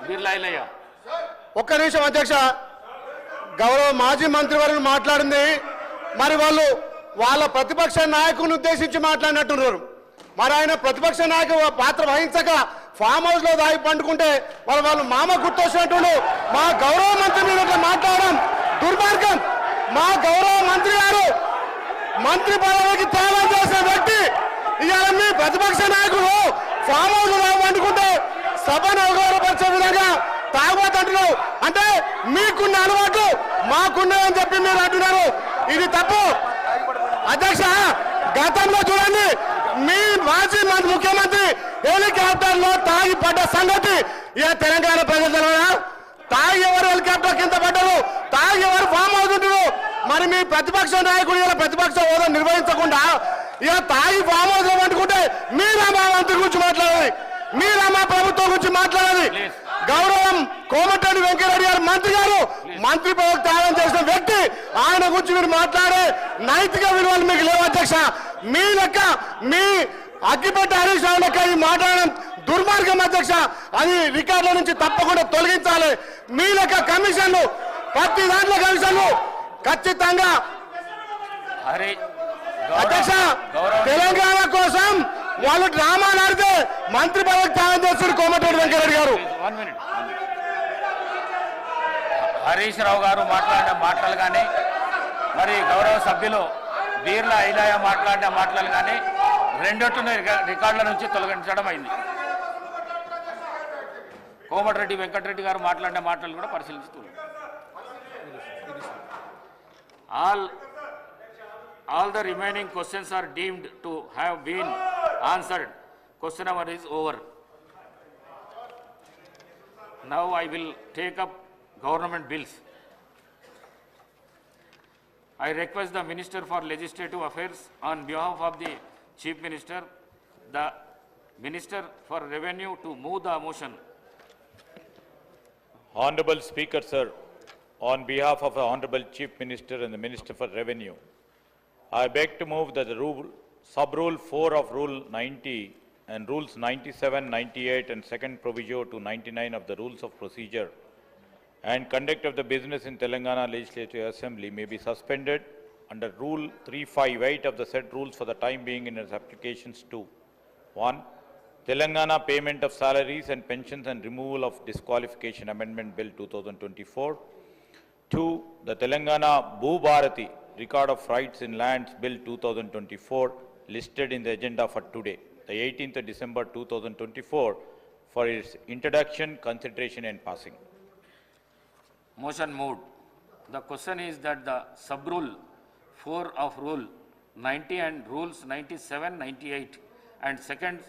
బీర్లాయిలయ్య ఒక్క నిమిషం అధ్యక్ష. గౌరవ మాజీ మంత్రివర్యులు మాట్లాడింది మరి వాళ్ళ ప్రతిపక్ష నాయకుని ఉద్దేశించి మాట్లాడినట్టున్నారు. మరి ఆయన ప్రతిపక్ష నాయకు పాత్ర వహించక ఫామ్ హౌస్ లో దాగి పండుకుంటే వాళ్ళు మామ గుర్తొచ్చినట్టు మా గౌరవ మంత్రి మీద మాట్లాడడం దుర్మార్గం. మా గౌరవ మంత్రి గారు మంత్రి పదవికి త్యాగం చేసిన వ్యక్తి ఇవాళ మీ ప్రతిపక్ష నాయకులు ఫామ్ హౌస్ లో పండుకుంటే సభను అవగౌరవపరిచే విధంగా తాగబోతుంటున్నారు. అంటే మీకున్న అలవాటు మాకున్నాయని చెప్పి మీరు అంటున్నారు. ఇది తప్పు అధ్యక్ష. గతంలో చూడండి మీ మాజీ ముఖ్యమంత్రి హెలికాప్టర్ లో తాగి పడ్డ సంగతి ఇక తెలంగాణ ప్రజలు తాగి ఎవరు హెలికాప్టర్ కింద పడ్డారు, తాగి ఎవరు ఫామ్ అవుతుంటారు. మరి మీ ప్రతిపక్ష నాయకుడు ఇలా ప్రతిపక్ష హోదా నిర్వహించకుండా ఇక తాగి ఫామ్ హౌస్ పట్టుకుంటే మీరా మా మంత్రి గురించి మాట్లాడాలి, మీరా మా ప్రభుత్వం గురించి మాట్లాడాలి. గౌరవం కోమటిరెడ్డి వెంకటరెడ్డి గారు మంత్రి గారు మంత్రి పదవికి త్యాగం చేసిన వ్యక్తి, ఆయన గురించి మీరు మాట్లాడే నైతిక విలువలు మీకు లేవు అధ్యక్ష. మీ లెక్క మీ అగ్గిపెట్టి హరీష్ రావు లెక్క ఈ మాట్లాడడం దుర్మార్గం అధ్యక్ష. అది రికార్డుల నుంచి తప్పకుండా తొలగించాలి. మీ లెక్క కమిషన్లు ప్రతి దాంట్లో కమిషన్లు ఖచ్చితంగా అధ్యక్ష. తెలంగాణ కోసం వాళ్ళు డ్రామా ఆడితే మంత్రి పదవికి త్యాగం చేస్తారు కోమటిరెడ్డి వెంకటరెడ్డి గారు. హరీష్ రావు గారు మాట్లాడిన మాటలు కానీ మరి గౌరవ సభ్యులు బీర్ల ఐలయ్య మాట్లాడిన మాటలు కానీ రెండొట్టున రికార్డుల నుంచి తొలగించడం అయింది. కోమటిరెడ్డి వెంకటరెడ్డి గారు మాట్లాడిన మాటలు కూడా పరిశీలిస్తుంది. All the remaining questions are deemed to have been answered. Question hour is over. Now I will take up government bills. I request the Minister for Legislative Affairs on behalf of the Chief Minister, the Minister for Revenue to move the motion. Honorable Speaker, sir, on behalf of the Honorable Chief Minister and the Minister for Revenue, I beg to move that the sub-rule 4 of Rule 90 and Rules 97, 98 and second proviso to 99 of the Rules of Procedure and Conduct of the Business in Telangana Legislative Assembly may be suspended under Rule 358 of the said rules for the time being in its applications to 1. Telangana Payment of Salaries and Pensions and Removal of Disqualification Amendment Bill 2024. 2. The Telangana Bhu-Bharati Record of Rights in Lands Bill 2024 listed in the agenda for today, the 18th of December 2024, for its introduction, consideration and passing. Motion moved. The question is that the sub-rule 4 of Rule 90 and Rules 97, 98 and second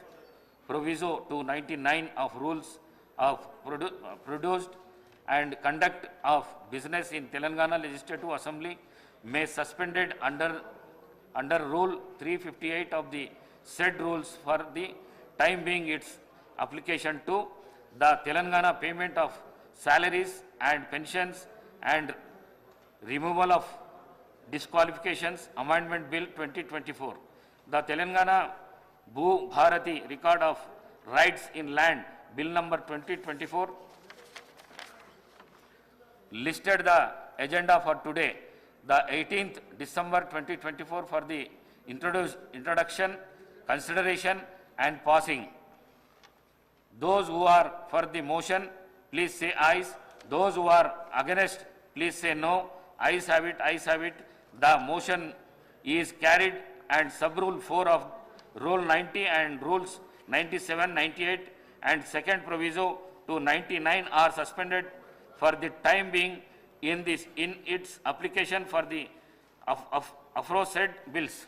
proviso to 99 of Rules of Produced and Conduct of Business in Telangana Legislative Assembly may suspended under Rule 358 of the said rules for the time being its application to the Telangana Payment of Salaries and Pensions and Removal of Disqualifications Amendment Bill 2024. The Telangana Bhu-Bharati Record of Rights in Land Bill number 2024 listed the agenda for today, the 18th December 2024, for the introduction, consideration and passing. Those who are for the motion, please say ayes. Those who are against, please say no. Ayes have it, ayes have it. The motion is carried and sub-rule 4 of Rule 90 and Rules 97, 98 and second proviso to 99 are suspended for the time being in its application for the aforesaid bills.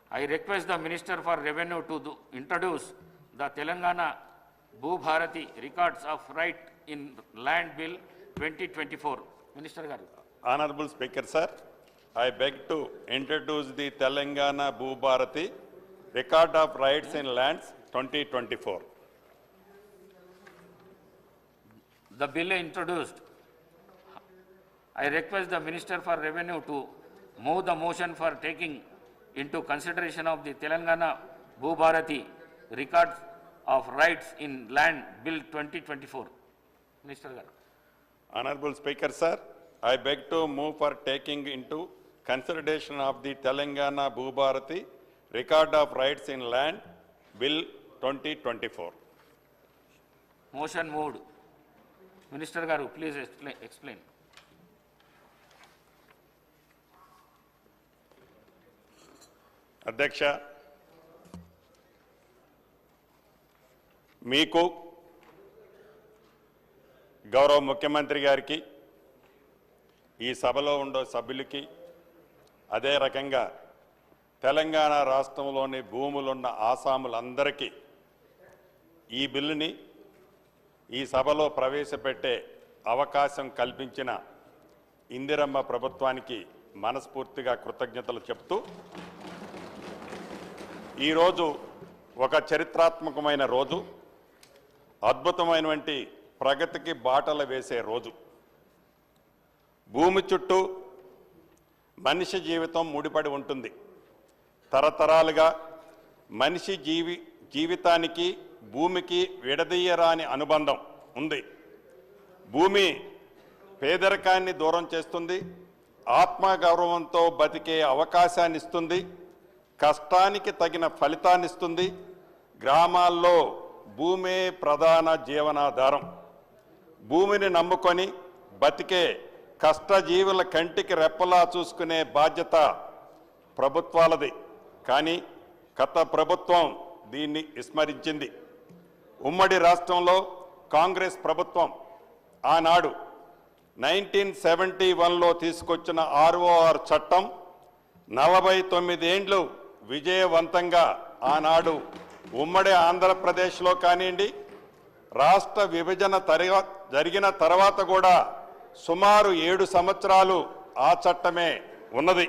I request the Minister for Revenue to introduce the Telangana Bhu-Bharati Records of Right in Land Bill 2024. Minister Garu. Honorable Speaker, sir, I beg to introduce the Telangana Bhu-Bharati Record of Rights in Lands 2024. The bill introduced. I request the Minister for Revenue to move the motion for taking into consideration of the Telangana Bhu-Bharati Records of Rights in Land Bill 2024. Minister Garu. Honorable Speaker, sir, I beg to move for taking into consideration of the Telangana Bhubharati Record of Rights in Land Bill 2024. Motion moved. Minister Garu, please explain. అధ్యక్ష, మీకు గౌరవ ముఖ్యమంత్రి గారికి ఈ సభలో ఉండే సభ్యులకి అదే రకంగా తెలంగాణ రాష్ట్రంలోని భూములున్న ఆసాములందరికీ ఈ బిల్లుని ఈ సభలో ప్రవేశపెట్టే అవకాశం కల్పించిన ఇందిరమ్మ ప్రభుత్వానికి మనస్ఫూర్తిగా కృతజ్ఞతలు చెప్తూ ఈరోజు ఒక చరిత్రాత్మకమైన రోజు, అద్భుతమైనటువంటి ప్రగతికి బాటలు వేసే రోజు. భూమి చుట్టూ మనిషి జీవితం ముడిపడి ఉంటుంది. తరతరాలుగా మనిషి జీవితానికి భూమికి విడదీయరాని అనుబంధం ఉంది. భూమి పేదరికాన్ని దూరం చేస్తుంది, ఆత్మగౌరవంతో బతికే అవకాశాన్ని ఇస్తుంది, కష్టానికి తగిన ఫలితాన్ని ఇస్తుంది. గ్రామాల్లో భూమే ప్రధాన జీవనాధారం. భూమిని నమ్ముకొని బతికే కష్టజీవుల కంటికి రెప్పలా చూసుకునే బాధ్యత ప్రభుత్వాలది. కానీ గత ప్రభుత్వం దీన్ని విస్మరించింది. ఉమ్మడి రాష్ట్రంలో కాంగ్రెస్ ప్రభుత్వం ఆనాడు 1971లో తీసుకొచ్చిన ROR చట్టం 49 ఏండ్లు విజయవంతంగా ఆనాడు ఉమ్మడి ఆంధ్రప్రదేశ్లో కానివ్వండి, రాష్ట్ర విభజన జరిగిన తర్వాత కూడా సుమారు 7 సంవత్సరాలు ఆ చట్టమే ఉన్నది.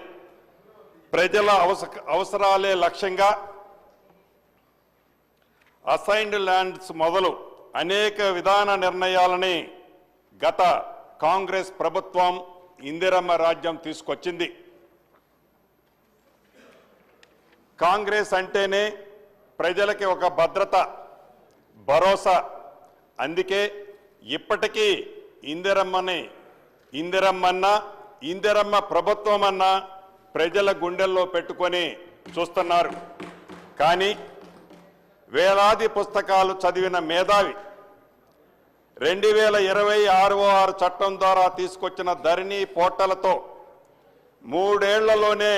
ప్రజల అవసరాలే లక్ష్యంగా అసైన్డ్ ల్యాండ్స్ మొదలు అనేక విధాన నిర్ణయాలని గత కాంగ్రెస్ ప్రభుత్వం ఇందిరమ్మ రాజ్యం తీసుకొచ్చింది. కాంగ్రెస్ అంటేనే ప్రజలకి ఒక భద్రత, భరోసా. అందుకే ఇప్పటికీ ఇందిరమ్మ ప్రభుత్వమన్నా ప్రజల గుండెల్లో పెట్టుకొని చూస్తున్నారు. కానీ వేలాది పుస్తకాలు చదివిన మేధావి 2020 ROR చట్టం ద్వారా తీసుకొచ్చిన ధరణి పోర్టలతో 3 ఏళ్లలోనే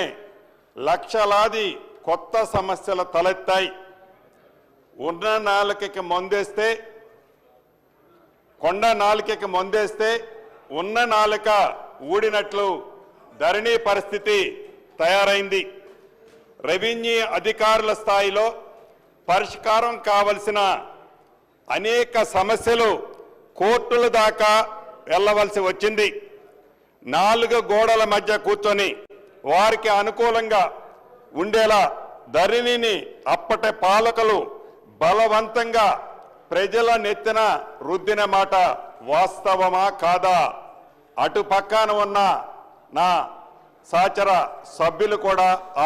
లక్షలాది కొత్త సమస్యలు తలెత్తాయి. ఉన్న నాలుకకి మందేస్తే, కొండ నాలుకకి మందేస్తే ఉన్న నాలుక ఊడినట్లు ధరణి పరిస్థితి తయారైంది. రెవెన్యూ అధికారుల స్థాయిలో పరిష్కారం కావలసిన అనేక సమస్యలు కోర్టుల దాకా వెళ్ళవలసి వచ్చింది. 4 గోడల మధ్య కూర్చొని వారికి అనుకూలంగా ఉండేలా ధరణిని అప్పటి పాలకులు బలవంతంగా ప్రజల నెత్తిన రుద్దిన మాట వాస్తవమా కాదా? అటు పక్కన ఉన్న నా సహచర సభ్యులు కూడా ఆ